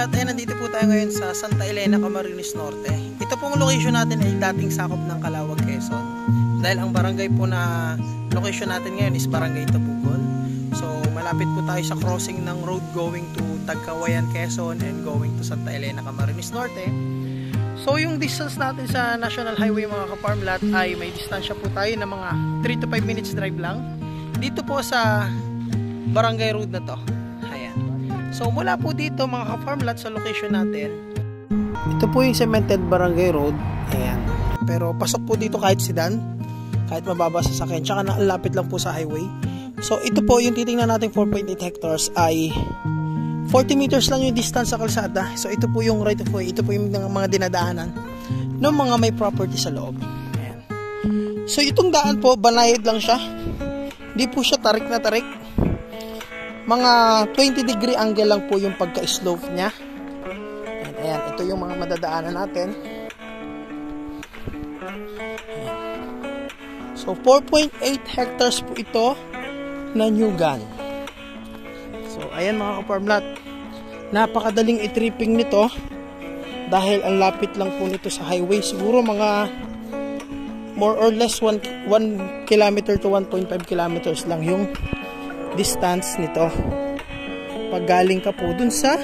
ka-farmlat, ay nandito po tayo ngayon sa Santa Elena, Camarines Norte. Ito pong location natin ay dating sakop ng Calauag, Quezon. Dahil ang barangay po na location natin ngayon is Barangay Tabugol. So malapit po tayo sa crossing ng road going to Tagkawayan, Quezon and going to Santa Elena, Camarines Norte. So yung distance natin sa National Highway mga ka-farmlat ay may distansya po tayo ng mga 3 to 5 minutes drive lang. Dito po sa barangay road na to. So mula po dito mga ka-farmlat sa location natin, ito po yung cemented barangay road. Ayan. Pero pasok po dito kahit sedan, kahit mababa sa sakyan, tsaka nalapit lang po sa highway. So ito po yung titingnan natin 4.8 hectares ay 40 meters lang yung distance sa kalsada. So ito po yung right of way, ito po yung mga dinadaanan ng mga may property sa loob. Ayan. So itong daan po, banayad lang siya. Hindi po siya tarik na tarik. Mga 20 degree angle lang po yung pagka-slope niya. Ayan, ito yung mga madadaanan natin. Ayan. So 4.8 hectares po ito na new gun. So ayan mga ka-farmlat, napakadaling i-tripping nito dahil ang lapit lang po nito sa highway. Siguro mga more or less 1 kilometer to 1.5 kilometers lang yung distance nito pag galing ka po dun sa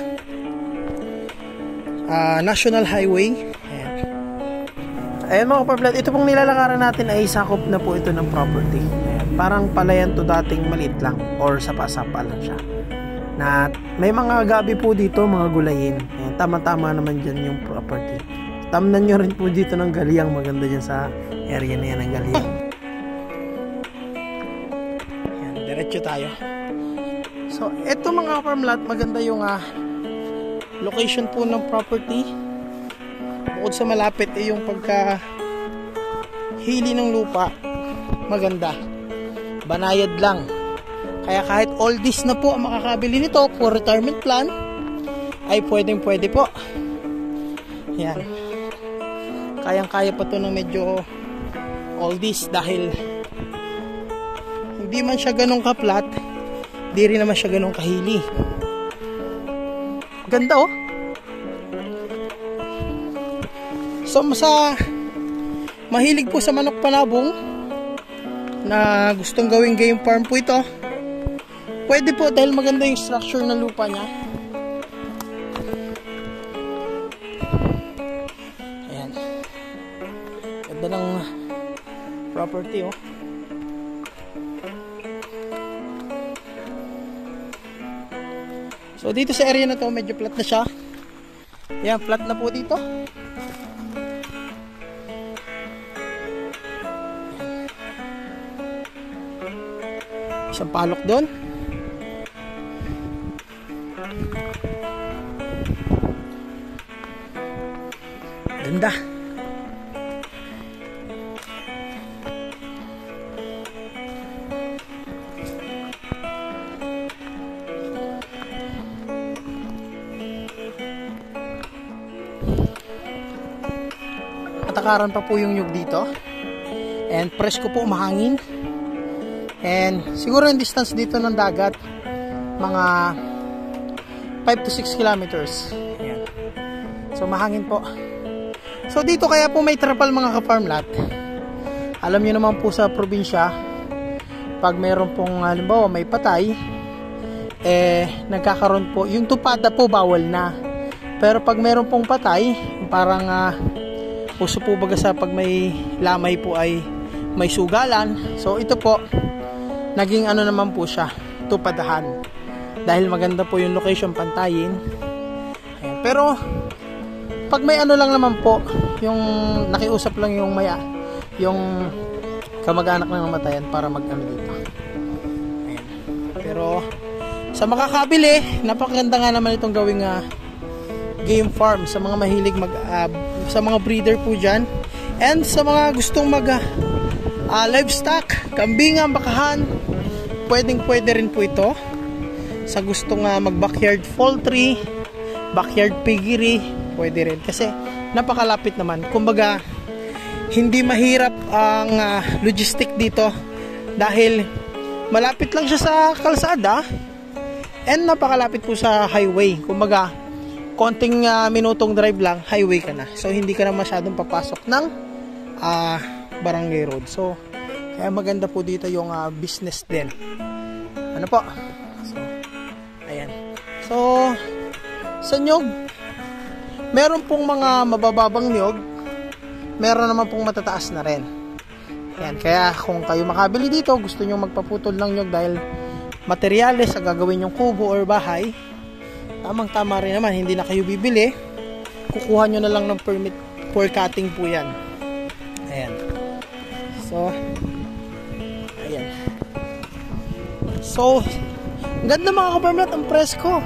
National Highway. Ayan mga ka-farmlat, ito pong nilalakaran natin ay sakop na po ito ng property. Ayan, parang palayan to, dating maliit lang or sapa-sapa lang siya na may mga gabi po dito, mga gulayin. Ayan, tama-tama naman dyan yung property. Tamnan nyo rin po dito ng Galiang, maganda dyan sa area na yan ng Galiang. Diretso tayo. So, eto mga farmlat, maganda yung location po ng property. Bukod sa malapit yung pagka hili ng lupa, maganda. Banayad lang. Kaya kahit oldies na po ang makakabili nito for retirement plan, ay pwedeng pwede po. Yan. Kayang-kaya pa to ng medyo oldies dahil hindi man siya ganong kaplat, di rin naman siya ganong kahili. Ganda oh. So sa mahilig po sa manok panabong na gustong gawing game farm po ito, pwede po dahil maganda yung structure ng lupa niya. Ayan. Ganda ng property oh. So dito sa area na to medyo flat na siya. Ayan, flat na po dito. Isang palok doon. Ganda. Katakaran pa po yung nyug dito. And presko po, mahangin. And siguro yung distance dito ng dagat mga 5 to 6 kilometers. Ayan. So mahangin po. So dito kaya po may trapal mga ka-farmlat. Alam niyo naman po sa probinsya, pag mayroon pong halimbawa may patay, nagkakaroon po yung tupada po bawal na. Pero pag mayroon pong patay, parang puso po baga sa pag may lamay po ay may sugalan. So ito po naging ano naman po siya, tupadahan. Dahil maganda po yung location, pantayin. Ayan. Pero pag may ano lang naman po, yung nakiusap lang yung yung kamag-anak ng namatayan para mag-ano dito. Ayan. Pero sa makakabili, napakaganda nga naman itong gawing game farm sa mga mahilig sa mga breeder po dyan, and sa mga gustong mag livestock, kambingan, bakahan, pwedeng pwede rin po ito. Sa gustong mag backyard poultry, backyard piggery, pwede rin kasi napakalapit naman. Kumbaga hindi mahirap ang logistic dito dahil malapit lang siya sa kalsada and napakalapit po sa highway. Kumbaga konting minutong drive lang, highway ka na. So hindi ka na masyadong papasok ng barangay road. So kaya maganda po dito yung business din. Ano po? So ayan. So sa nyog, meron pong mga mabababang nyog, meron naman pong matataas na rin. Ayan, kaya kung kayo makabili dito, gusto nyo magpaputol ng nyog dahil materyales sa gagawin yung kubo or bahay, tamang-tama rin naman, hindi na kayo bibili, kukuha nyo na lang ng permit for cutting po yan. Ayan. So ayan. So ganda mga ka-farmlat, ang presko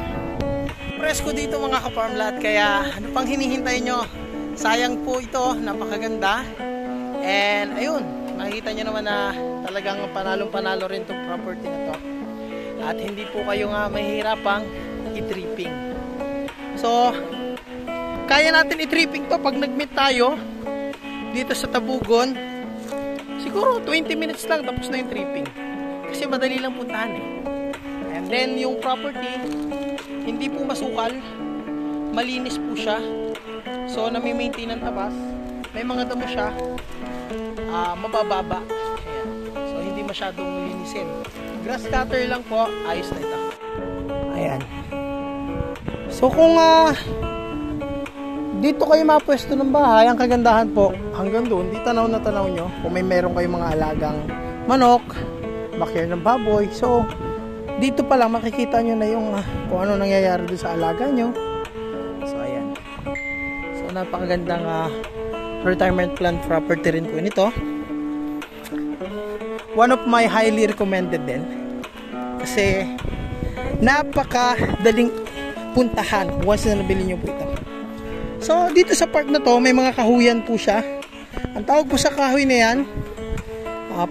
dito mga ka-farmlat, kaya ano pang hinihintay nyo? Sayang po ito, napakaganda. And ayun, makikita nyo naman na talagang panalong-panalo rin itong property na to. At hindi po kayo nga mahihirapang i-tripping. So kaya natin i-tripping to pag nag-meet tayo dito sa Tabugon. Siguro 20 minutes lang tapos na yung tripping. Kasi madali lang puntahan eh. And then yung property, hindi po masukal, malinis po siya. So nami-maintain ng tabas. May mga damo siya, mabababa. Ayan. So hindi masyadong linisin. Grass cutter lang po, ayos na ito. Ayan. So kung dito kayo mapwesto ng bahay, ang kagandahan po, hanggang doon, di tanaw na tanaw nyo. Kung may meron kayong mga alagang manok, backyard ng baboy. So dito pa lang makikita nyo na yung kung ano nangyayari doon sa alaga nyo. So ayan. So napakagandang retirement plan property rin po nito. One of my highly recommended din. Kasi napakadaling puntahan once na nabili nyo po ito. So dito sa part na to, may mga kahuyan po siya. Ang tawag po sa kahoy na yan,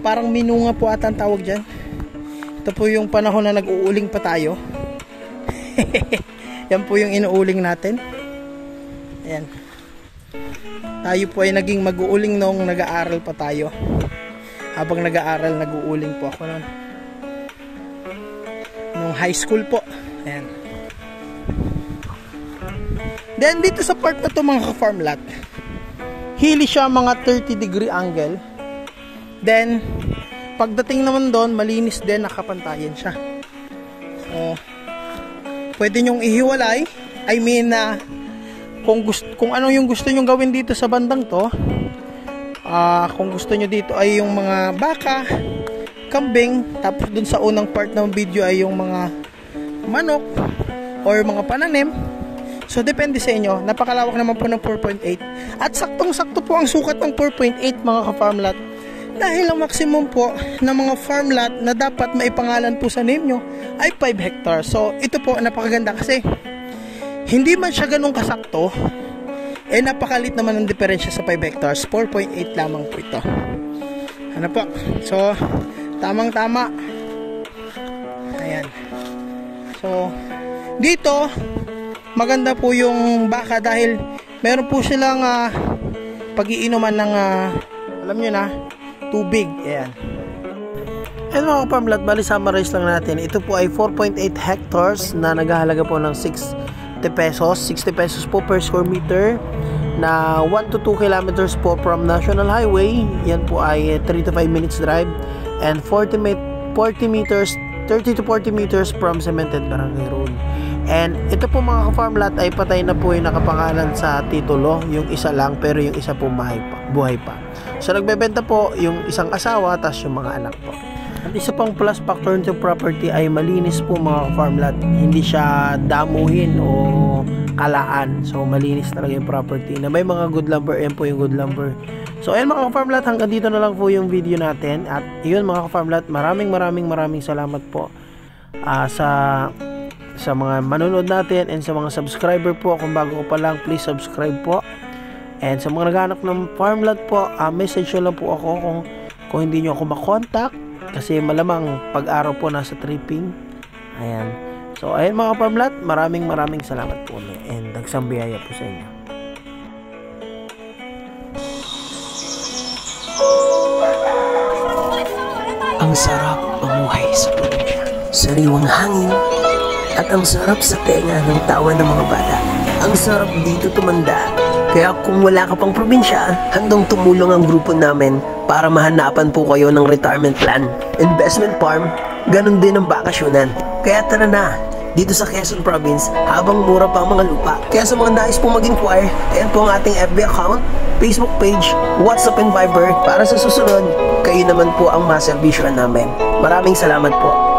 parang minunga po ata ang tawag dyan. Ito po yung panahon na nag-uuling pa tayo. Yan po yung inuuling natin. Ayan. Tayo po ay naging mag-uuling nung nag-aaral pa tayo. Habang nag-aaral, nag-uuling po ako noon. Nung high school po. Ayan. Then dito sa part na to mga ka-farm lot, hili siya mga 30-degree angle. Then pagdating naman doon, malinis din, nakapantayan siya. So pwede nyong ihiwalay. I mean kung ano yung gusto nyong gawin dito sa bandang to, kung gusto nyo dito ay yung mga baka, kambing, tapos dun sa unang part ng video ay yung mga manok or mga pananim. So depende sa inyo. Napakalawak naman po ng 4.8 at saktong-sakto po ang sukat ng 4.8 mga ka-farm lot, dahil ang maximum po ng mga farm lot na dapat maipangalan po sa name nyo ay 5 hectares. So ito po napakaganda kasi hindi man siya ganun kasakto, napakalit naman ang diferensya sa 5 hectares. 4.8 lamang po ito. Ano po? So tamang-tama. Ayan. So dito maganda po yung baka dahil meron po silang pag-iinuman ng alam nyo na, tubig. Ayan. And mga ka-farm lot, bali summarize lang natin. Ito po ay 4.8 hectares na naghahalaga po ng 60 pesos. 60 pesos po per square meter na 1 to 2 kilometers po from National Highway. Yan po ay 3 to 5 minutes drive and 30 to 40 meters from Cemented Barangay Road. And ito po mga ka-farm lot ay patay na po yung nakapangalan sa titulo, yung isa lang, pero yung isa po buhay pa. So nagbebenta po yung isang asawa tas yung mga anak po. At isa pang plus factor ng property ay malinis po mga ka-farm lot. Hindi siya damuhin o kalaan. So malinis talaga yung property na may mga good lumber. Yan po yung good lumber. So ayun mga ka-farm lot, hanggang dito na lang po yung video natin. At yun mga ka-farm lot, maraming salamat po sa mga manonood natin and sa mga subscriber po. Kung bago ko pa lang, please subscribe po. And sa mga naghahanap ng farm lot po, message nyo lang po ako kung hindi nyo ako makontak, kasi malamang pag-araw po nasa tripping. Ayan. So ayun mga farm lot, maraming salamat po and dagsang biyaya po sa inyo. Ang sarap mamuhay sa probinsya. Sariwang hangin at ang sarap sa tenga ng tawa ng mga bata. Ang sarap dito tumanda. Kaya kung wala ka pang probinsya, handang tumulong ang grupo namin para mahanapan po kayo ng retirement plan. Investment farm, ganun din ang bakasyonan. Kaya tara na, dito sa Quezon Province habang mura pa ang mga lupa. Kaya sa mga nais pong mag-inquire, ayan po ang ating FB account, Facebook page, WhatsApp and Viber para sa susunod, kayo naman po ang maservisyohan namin. Maraming salamat po.